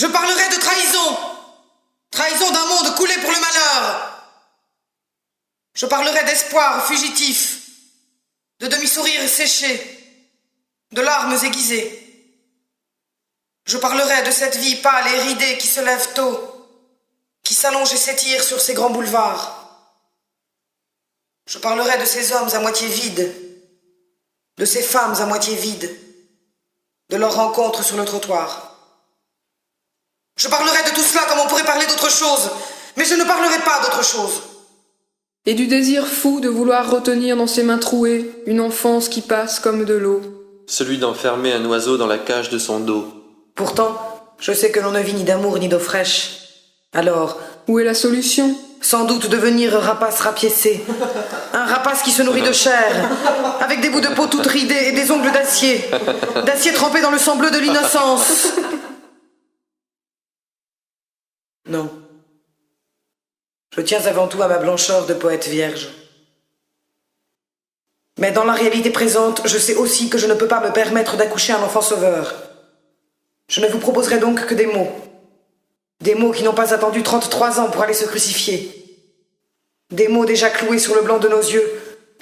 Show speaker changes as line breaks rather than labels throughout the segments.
Je parlerai de trahison. Trahison d'un monde coulé pour le malheur. Je parlerai d'espoir fugitif, de demi-sourires séchés, de larmes aiguisées. Je parlerai de cette vie pâle et ridée qui se lève tôt, qui s'allonge et s'étire sur ces grands boulevards. Je parlerai de ces hommes à moitié vides, de ces femmes à moitié vides, de leurs rencontres sur le trottoir. Je parlerai de tout cela comme on pourrait parler d'autre chose, mais je ne parlerai pas d'autre chose.
Et du désir fou de vouloir retenir dans ses mains trouées une enfance qui passe comme de l'eau.
Celui d'enfermer un oiseau dans la cage de son dos.
Pourtant, je sais que l'on ne vit ni d'amour ni d'eau fraîche. Alors,
où est la solution?
Sans doute devenir rapace rapiécé. Un rapace qui se nourrit de chair, avec des bouts de peau toutes ridées et des ongles d'acier. D'acier trempé dans le sang bleu de l'innocence. Non. Je tiens avant tout à ma blancheur de poète vierge. Mais dans la réalité présente, je sais aussi que je ne peux pas me permettre d'accoucher un enfant sauveur. Je ne vous proposerai donc que des mots. Des mots qui n'ont pas attendu 33 ans pour aller se crucifier. Des mots déjà cloués sur le blanc de nos yeux,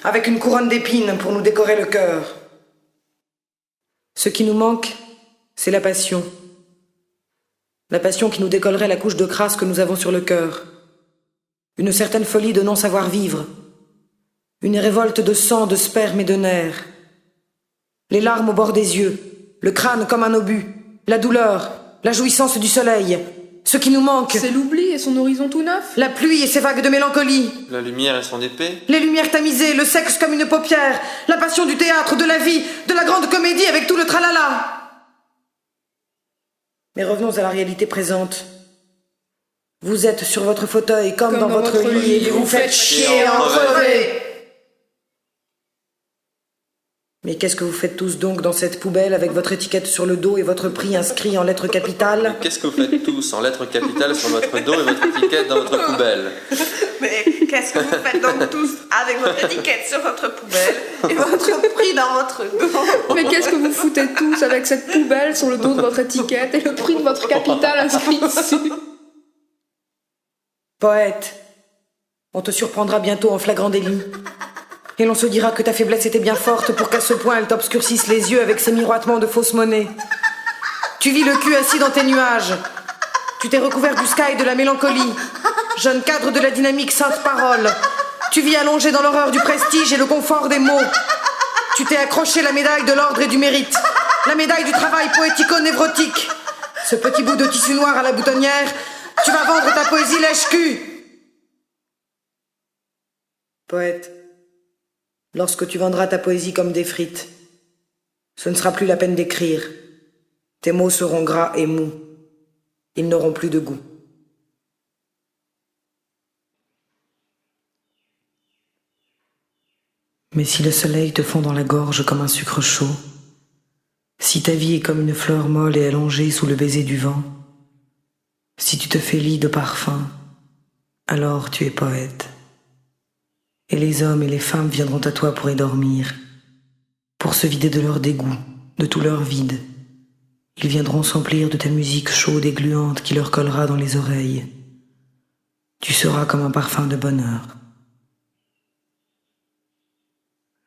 avec une couronne d'épines pour nous décorer le cœur. Ce qui nous manque, c'est la passion. La passion qui nous décollerait la couche de crasse que nous avons sur le cœur. Une certaine folie de non savoir vivre. Une révolte de sang, de sperme et de nerfs. Les larmes au bord des yeux, le crâne comme un obus, la douleur, la jouissance du soleil. Ce qui nous manque,
c'est l'oubli et son horizon tout neuf.
La pluie et ses vagues de mélancolie.
La lumière et son épée.
Les lumières tamisées, le sexe comme une paupière. La passion du théâtre, de la vie, de la grande comédie avec tout le tralala. Mais revenons à la réalité présente. Vous êtes sur votre fauteuil comme dans votre lit et vous faites chier en crever. Mais qu'est-ce que vous faites tous donc dans cette poubelle avec votre étiquette sur le dos et votre prix inscrit en lettres capitales?
Qu'est-ce que vous faites tous en lettres capitales sur votre dos et votre étiquette dans votre poubelle?
Mais qu'est-ce que vous faites donc tous avec votre étiquette sur votre poubelle et votre prix dans votre dos?
Mais qu'est-ce que vous foutez tous avec cette poubelle sur le dos de votre étiquette et le prix de votre capital inscrit dessus?
Poète, on te surprendra bientôt en flagrant délit. Et l'on se dira que ta faiblesse était bien forte pour qu'à ce point elle t'obscurcisse les yeux avec ses miroitements de fausse monnaie. Tu vis le cul assis dans tes nuages. Tu t'es recouvert du sky de la mélancolie. Jeune cadre de la dynamique sainte parole. Tu vis allongé dans l'horreur du prestige et le confort des mots. Tu t'es accroché la médaille de l'ordre et du mérite. La médaille du travail poético-névrotique. Ce petit bout de tissu noir à la boutonnière, tu vas vendre ta poésie lèche-cul. Poète, lorsque tu vendras ta poésie comme des frites, ce ne sera plus la peine d'écrire. Tes mots seront gras et mous. Ils n'auront plus de goût. Mais si le soleil te fond dans la gorge comme un sucre chaud, si ta vie est comme une fleur molle et allongée sous le baiser du vent, si tu te fais lit de parfum, alors tu es poète. Et les hommes et les femmes viendront à toi pour y dormir, pour se vider de leur dégoût, de tout leur vide. Ils viendront s'emplir de ta musique chaude et gluante qui leur collera dans les oreilles. Tu seras comme un parfum de bonheur.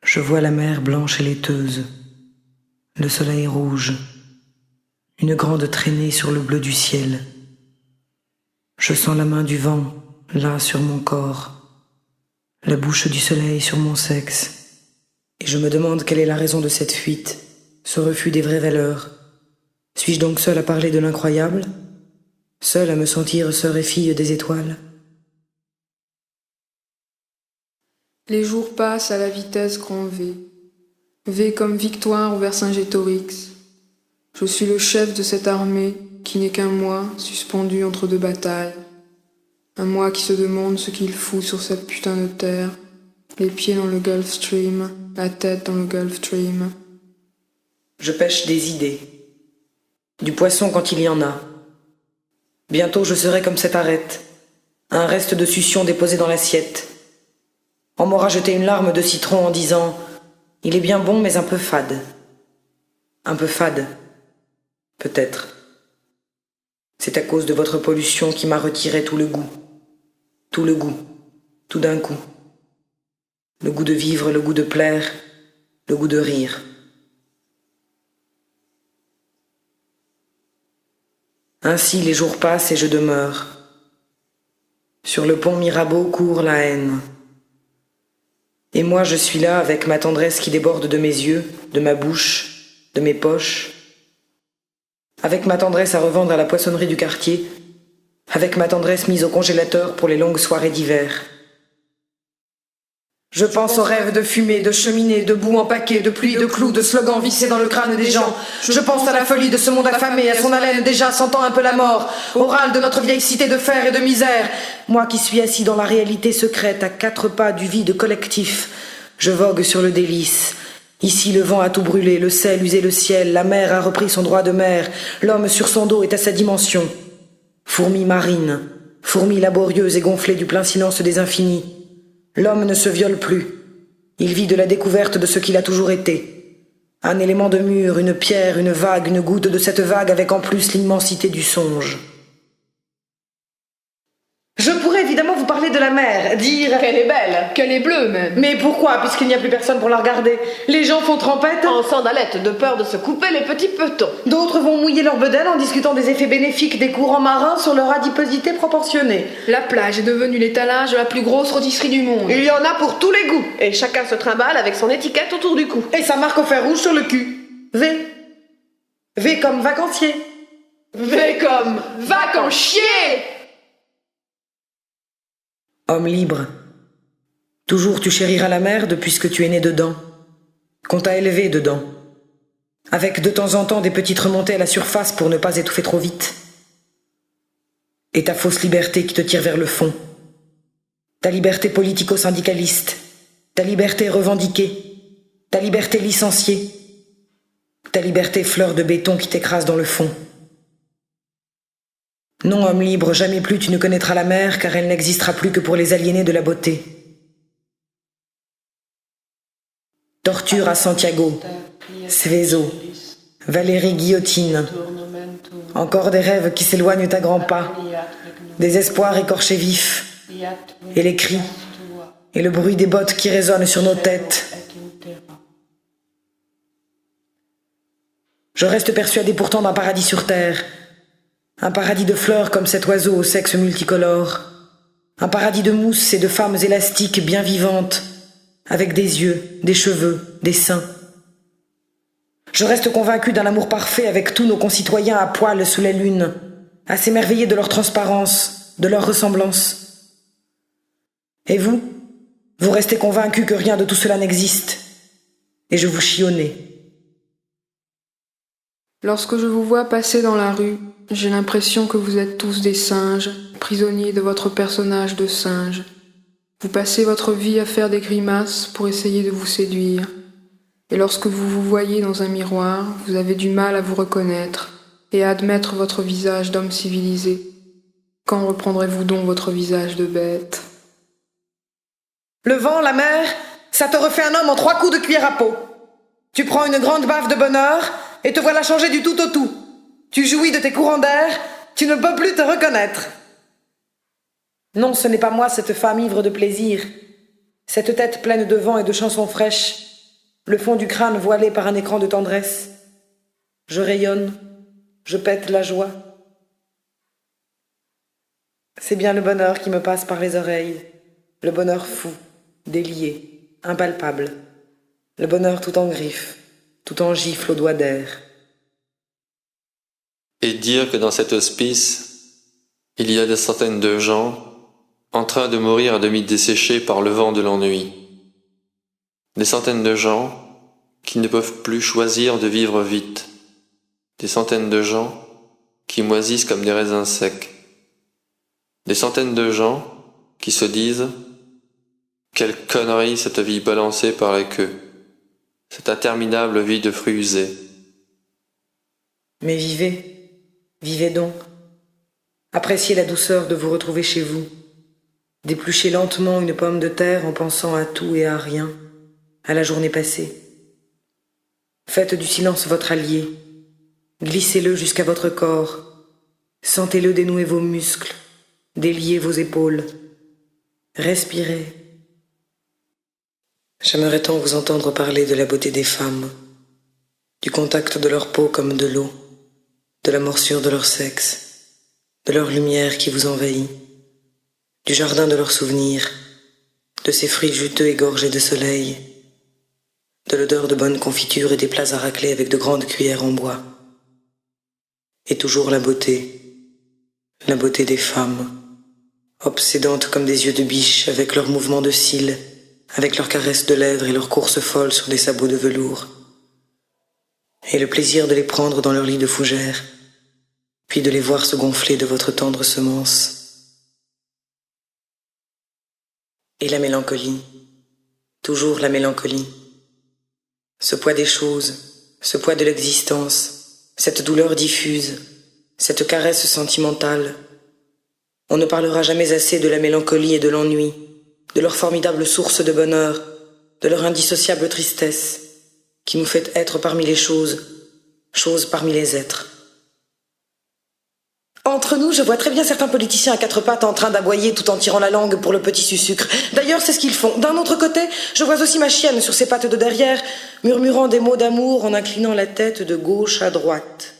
Je vois la mer blanche et laiteuse, le soleil rouge, une grande traînée sur le bleu du ciel. Je sens la main du vent, là sur mon corps, la bouche du soleil sur mon sexe, et je me demande quelle est la raison de cette fuite, ce refus des vraies valeurs. Suis-je donc seule à parler de l'incroyable, seule à me sentir sœur et fille des étoiles?
Les jours passent à la vitesse grand V. V comme victoire au Vercingétorix. Je suis le chef de cette armée qui n'est qu'un moi suspendu entre deux batailles. Un moi qui se demande ce qu'il fout sur cette putain de terre, les pieds dans le Gulf Stream, la tête dans le Gulf Stream.
Je pêche des idées, du poisson quand il y en a. Bientôt je serai comme cette arête, un reste de succion déposé dans l'assiette. On m'aura jeté une larme de citron en disant « Il est bien bon mais un peu fade ». Un peu fade, peut-être. C'est à cause de votre pollution qui m'a retiré tout le goût. Tout le goût, tout d'un coup. Le goût de vivre, le goût de plaire, le goût de rire. Ainsi les jours passent et je demeure. Sur le pont Mirabeau court la haine. Et moi je suis là avec ma tendresse qui déborde de mes yeux, de ma bouche, de mes poches. Avec ma tendresse à revendre à la poissonnerie du quartier. Avec ma tendresse mise au congélateur pour les longues soirées d'hiver. Je pense aux rêves de fumée, de cheminée, de boue empaquée, de pluie, de clous, de slogans vissés dans le crâne des gens. Je pense à la folie de ce monde affamé, à son haleine déjà sentant un peu la mort, au râle de notre vieille cité de fer et de misère. Moi qui suis assis dans la réalité secrète, à 4 pas du vide collectif, je vogue sur le délice. Ici le vent a tout brûlé, le sel usé le ciel, la mer a repris son droit de mer, l'homme sur son dos est à sa dimension. Fourmi marine, fourmi laborieuse et gonflée du plein silence des infinis. L'homme ne se viole plus. Il vit de la découverte de ce qu'il a toujours été. Un élément de mur, une pierre, une vague, une goutte de cette vague avec en plus l'immensité du songe. Je pourrais évidemment vous parler de la mer, dire
Qu'elle est belle,
Qu'elle est bleue même.
mais pourquoi, puisqu'il n'y a plus personne pour la regarder? Les gens font trempette,
en sandalette, de peur de se couper les petits petons.
d'autres vont mouiller leur bedaine en discutant des effets bénéfiques des courants marins sur leur adiposité proportionnée.
La plage est devenue l'étalage de la plus grosse rôtisserie du monde.
Il y en a pour tous les goûts, et chacun se trimballe avec son étiquette autour du cou.
Et ça marque au fer rouge sur le cul. V. V comme vacancier.
V comme va qu'en chier.
Homme libre. Toujours tu chériras la merde puisque tu es né dedans. Qu'on t'a élevé dedans. Avec de temps en temps des petites remontées à la surface pour ne pas étouffer trop vite. Et ta fausse liberté qui te tire vers le fond. Ta liberté politico-syndicaliste. Ta liberté revendiquée. Ta liberté licenciée. Ta liberté fleur de béton qui t'écrase dans le fond. Non, homme libre, jamais plus tu ne connaîtras la mer, car elle n'existera plus que pour les aliénés de la beauté. Torture à Santiago, Svezo, Valérie Guillotine. Encore des rêves qui s'éloignent à grands pas, des espoirs écorchés vifs, et les cris, et le bruit des bottes qui résonnent sur nos têtes. Je reste persuadé pourtant d'un paradis sur terre. Un paradis de fleurs comme cet oiseau au sexe multicolore. Un paradis de mousse et de femmes élastiques bien vivantes, avec des yeux, des cheveux, des seins. Je reste convaincu d'un amour parfait avec tous nos concitoyens à poil sous la lune, à s'émerveiller de leur transparence, de leur ressemblance. Et vous, vous restez convaincu que rien de tout cela n'existe, et je vous chionnais.
Lorsque je vous vois passer dans la rue, j'ai l'impression que vous êtes tous des singes, prisonniers de votre personnage de singe. Vous passez votre vie à faire des grimaces pour essayer de vous séduire. Et lorsque vous vous voyez dans un miroir, vous avez du mal à vous reconnaître et à admettre votre visage d'homme civilisé. Quand reprendrez-vous donc votre visage de bête?
Le vent, la mer, ça te refait un homme en 3 coups de cuillère à peau. Tu prends une grande baffe de bonheur et te voilà changer du tout au tout. Tu jouis de tes courants d'air, tu ne peux plus te reconnaître. Non, ce n'est pas moi, cette femme ivre de plaisir, cette tête pleine de vent et de chansons fraîches, le fond du crâne voilé par un écran de tendresse. Je rayonne, je pète la joie. C'est bien le bonheur qui me passe par les oreilles, le bonheur fou, délié, impalpable, le bonheur tout en griffes, tout en gifle aux doigts d'air.
Et dire que dans cet hospice, il y a des centaines de gens en train de mourir à demi desséchés par le vent de l'ennui. Des centaines de gens qui ne peuvent plus choisir de vivre vite. Des centaines de gens qui moisissent comme des raisins secs. Des centaines de gens qui se disent « Quelle connerie cette vie balancée par la queue, cette interminable vie de fruits usés. »
Mais vivez, vivez donc. Appréciez la douceur de vous retrouver chez vous. D'éplucher lentement une pomme de terre en pensant à tout et à rien, à la journée passée. Faites du silence votre allié. Glissez-le jusqu'à votre corps. Sentez-le dénouer vos muscles, délier vos épaules. Respirez. J'aimerais tant vous entendre parler de la beauté des femmes, du contact de leur peau comme de l'eau, de la morsure de leur sexe, de leur lumière qui vous envahit, du jardin de leurs souvenirs, de ces fruits juteux et gorgés de soleil, de l'odeur de bonne confiture et des plats à racler avec de grandes cuillères en bois. Et toujours la beauté des femmes, obsédantes comme des yeux de biche avec leurs mouvements de cils, avec leurs caresses de lèvres et leurs courses folles sur des sabots de velours, et le plaisir de les prendre dans leur lit de fougères, puis de les voir se gonfler de votre tendre semence. Et la mélancolie, toujours la mélancolie, ce poids des choses, ce poids de l'existence, cette douleur diffuse, cette caresse sentimentale. On ne parlera jamais assez de la mélancolie et de l'ennui, de leur formidable source de bonheur, de leur indissociable tristesse, qui nous fait être parmi les choses, choses parmi les êtres. Entre nous, je vois très bien certains politiciens à quatre pattes en train d'aboyer tout en tirant la langue pour le petit sucre. D'ailleurs, c'est ce qu'ils font. D'un autre côté, je vois aussi ma chienne sur ses pattes de derrière, murmurant des mots d'amour en inclinant la tête de gauche à droite.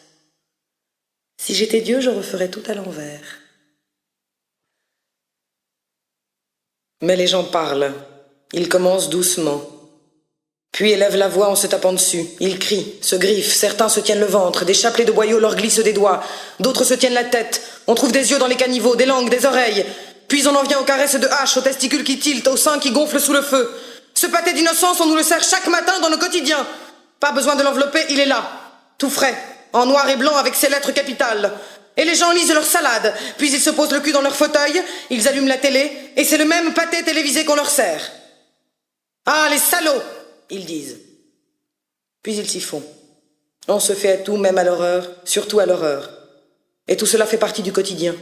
Si j'étais Dieu, je referais tout à l'envers. Mais les gens parlent. Ils commencent doucement. Puis élèvent la voix en se tapant dessus. Ils crient, se griffent, certains se tiennent le ventre, des chapelets de boyaux leur glissent des doigts, d'autres se tiennent la tête, on trouve des yeux dans les caniveaux, des langues, des oreilles. Puis on en vient aux caresses de hache, aux testicules qui tiltent, aux seins qui gonflent sous le feu. Ce pâté d'innocence, on nous le sert chaque matin dans nos quotidiens. Pas besoin de l'envelopper, il est là, tout frais, en noir et blanc avec ses lettres capitales. Et les gens lisent leur salade, puis ils se posent le cul dans leur fauteuil, ils allument la télé, et c'est le même pâté télévisé qu'on leur sert. Ah, les salauds, ils disent. Puis ils s'y font. On se fait à tout, même à l'horreur, surtout à l'horreur. Et tout cela fait partie du quotidien.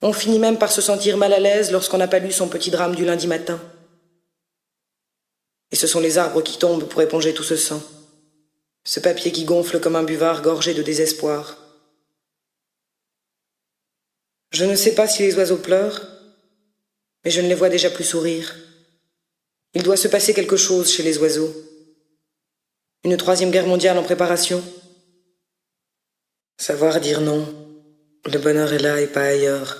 On finit même par se sentir mal à l'aise lorsqu'on n'a pas lu son petit drame du lundi matin. Et ce sont les arbres qui tombent pour éponger tout ce sang. Ce papier qui gonfle comme un buvard gorgé de désespoir. Je ne sais pas si les oiseaux pleurent, mais je ne les vois déjà plus sourire. Il doit se passer quelque chose chez les oiseaux. Une troisième guerre mondiale en préparation. Savoir dire non. Le bonheur est là et pas ailleurs.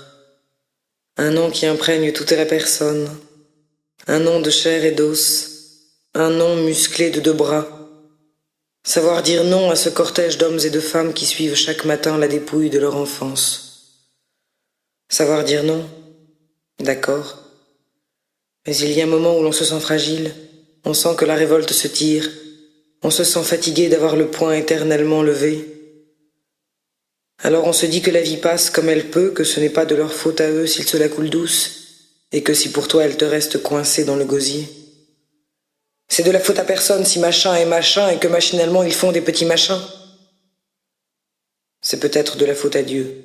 Un non qui imprègne toute la personne. Un non de chair et d'os. Un non musclé de deux bras. Savoir dire non à ce cortège d'hommes et de femmes qui suivent chaque matin la dépouille de leur enfance. Savoir dire non, d'accord. Mais il y a un moment où l'on se sent fragile, on sent que la révolte se tire, on se sent fatigué d'avoir le poing éternellement levé. Alors on se dit que la vie passe comme elle peut, que ce n'est pas de leur faute à eux s'ils se la coulent douce, et que si pour toi elle te reste coincée dans le gosier. C'est de la faute à personne si machin est machin et que machinalement ils font des petits machins. C'est peut-être de la faute à Dieu.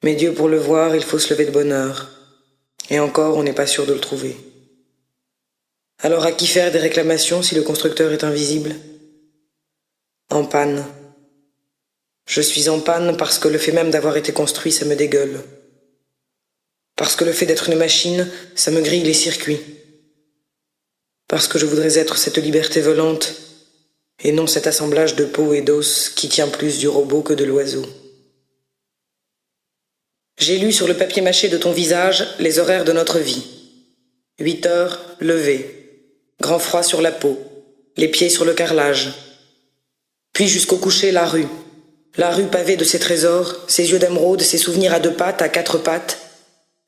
Mais Dieu, pour le voir, il faut se lever de bonne heure. Et encore, on n'est pas sûr de le trouver. Alors à qui faire des réclamations si le constructeur est invisible? En panne. Je suis en panne parce que le fait même d'avoir été construit, ça me dégueule. Parce que le fait d'être une machine, ça me grille les circuits. Parce que je voudrais être cette liberté volante, et non cet assemblage de peau et d'os qui tient plus du robot que de l'oiseau. J'ai lu sur le papier mâché de ton visage les horaires de notre vie. 8 heures, lever. Grand froid sur la peau. Les pieds sur le carrelage. Puis jusqu'au coucher, la rue. La rue pavée de ses trésors, ses yeux d'émeraude, ses souvenirs à deux pattes, à quatre pattes.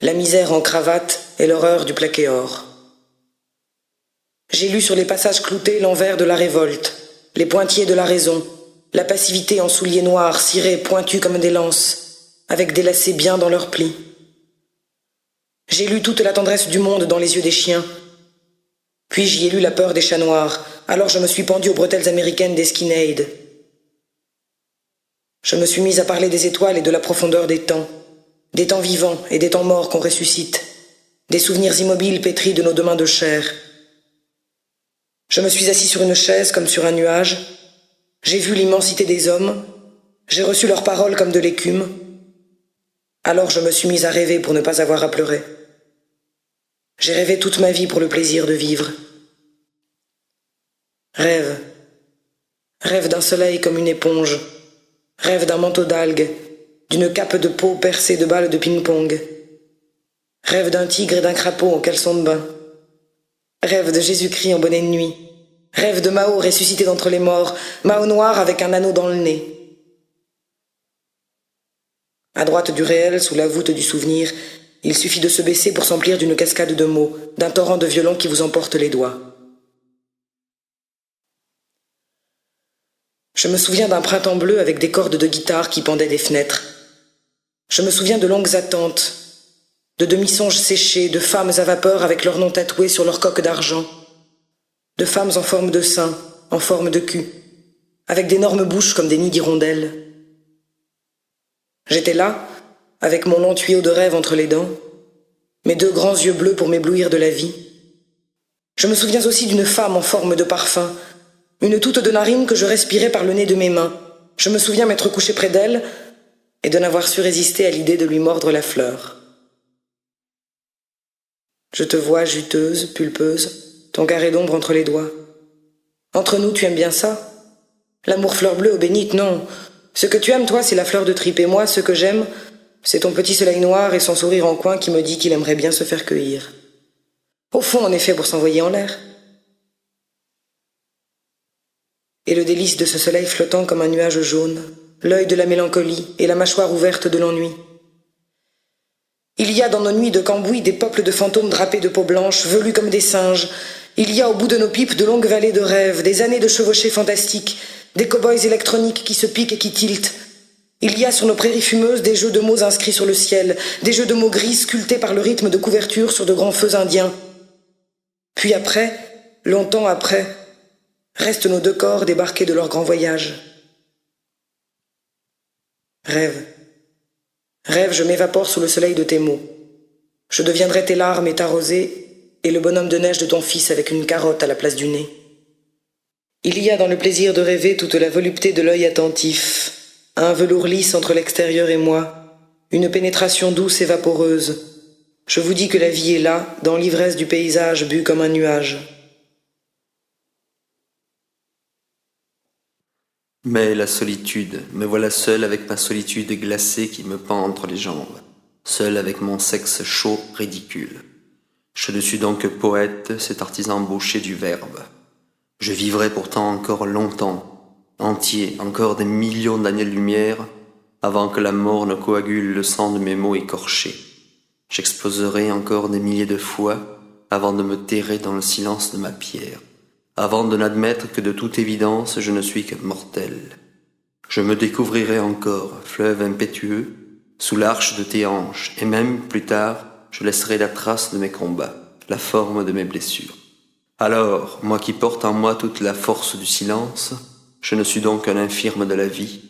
La misère en cravate et l'horreur du plaqué or. J'ai lu sur les passages cloutés l'envers de la révolte, les pointillés de la raison, la passivité en souliers noirs, cirés, pointus comme des lances, avec des lacets bien dans leurs plis. J'ai lu toute la tendresse du monde dans les yeux des chiens. Puis j'y ai lu la peur des chats noirs, alors je me suis pendu aux bretelles américaines des skinheads. Je me suis mise à parler des étoiles et de la profondeur des temps vivants et des temps morts qu'on ressuscite, des souvenirs immobiles pétris de nos deux mains de chair. Je me suis assis sur une chaise comme sur un nuage, j'ai vu l'immensité des hommes, j'ai reçu leurs paroles comme de l'écume, Alors je me suis mise à rêver pour ne pas avoir à pleurer. J'ai rêvé toute ma vie pour le plaisir de vivre. Rêve. Rêve d'un soleil comme une éponge. Rêve d'un manteau d'algues, d'une cape de peau percée de balles de ping-pong. Rêve d'un tigre et d'un crapaud en caleçon de bain. Rêve de Jésus-Christ en bonnet de nuit. Rêve de Mao ressuscité d'entre les morts, Mao noir avec un anneau dans le nez. À droite du réel, sous la voûte du souvenir, il suffit de se baisser pour s'emplir d'une cascade de mots, d'un torrent de violon qui vous emporte les doigts. Je me souviens d'un printemps bleu avec des cordes de guitare qui pendaient des fenêtres. Je me souviens de longues attentes, de demi-songes séchés, de femmes à vapeur avec leurs noms tatoués sur leur coque d'argent, de femmes en forme de sein, en forme de cul, avec d'énormes bouches comme des nids d'hirondelles. J'étais là, avec mon long tuyau de rêve entre les dents, mes deux grands yeux bleus pour m'éblouir de la vie. Je me souviens aussi d'une femme en forme de parfum, une toute de narine que je respirais par le nez de mes mains. Je me souviens m'être couché près d'elle et de n'avoir su résister à l'idée de lui mordre la fleur. Je te vois juteuse, pulpeuse, ton carré d'ombre entre les doigts. Entre nous, tu aimes bien ça? L'amour fleur bleue, ô bénite, non. Ce que tu aimes, toi, c'est la fleur de tripe, et moi, ce que j'aime, c'est ton petit soleil noir et son sourire en coin qui me dit qu'il aimerait bien se faire cueillir. Au fond, on est fait pour s'envoyer en l'air. Et le délice de ce soleil flottant comme un nuage jaune, l'œil de la mélancolie et la mâchoire ouverte de l'ennui. Il y a dans nos nuits de Cambouis des peuples de fantômes drapés de peau blanche, velus comme des singes. Il y a au bout de nos pipes de longues vallées de rêves, des années de chevauchées fantastiques, des cow-boys électroniques qui se piquent et qui tiltent. Il y a sur nos prairies fumeuses des jeux de mots inscrits sur le ciel, des jeux de mots gris sculptés par le rythme de couverture sur de grands feux indiens. Puis après, longtemps après, restent nos deux corps débarqués de leur grand voyage. Rêve. Rêve, je m'évapore sous le soleil de tes mots. Je deviendrai tes larmes et ta rosée, et le bonhomme de neige de ton fils avec une carotte à la place du nez. Il y a dans le plaisir de rêver toute la volupté de l'œil attentif, un velours lisse entre l'extérieur et moi, une pénétration douce et vaporeuse. Je vous dis que la vie est là, dans l'ivresse du paysage bu comme un nuage.
Mais la solitude, me voilà seul avec ma solitude glacée qui me pend entre les jambes, seul avec mon sexe chaud, ridicule. Je ne suis donc que poète, cet artisan bauché du verbe. Je vivrai pourtant encore longtemps, entier, encore des millions d'années-lumière, avant que la mort ne coagule le sang de mes mots écorchés. J'exploserai encore des milliers de fois, avant de me terrer dans le silence de ma pierre. Avant de n'admettre que de toute évidence je ne suis que mortel. Je me découvrirai encore, fleuve impétueux, sous l'arche de tes hanches, et même, plus tard, je laisserai la trace de mes combats, la forme de mes blessures. Alors, moi qui porte en moi toute la force du silence, je ne suis donc qu'un infirme de la vie,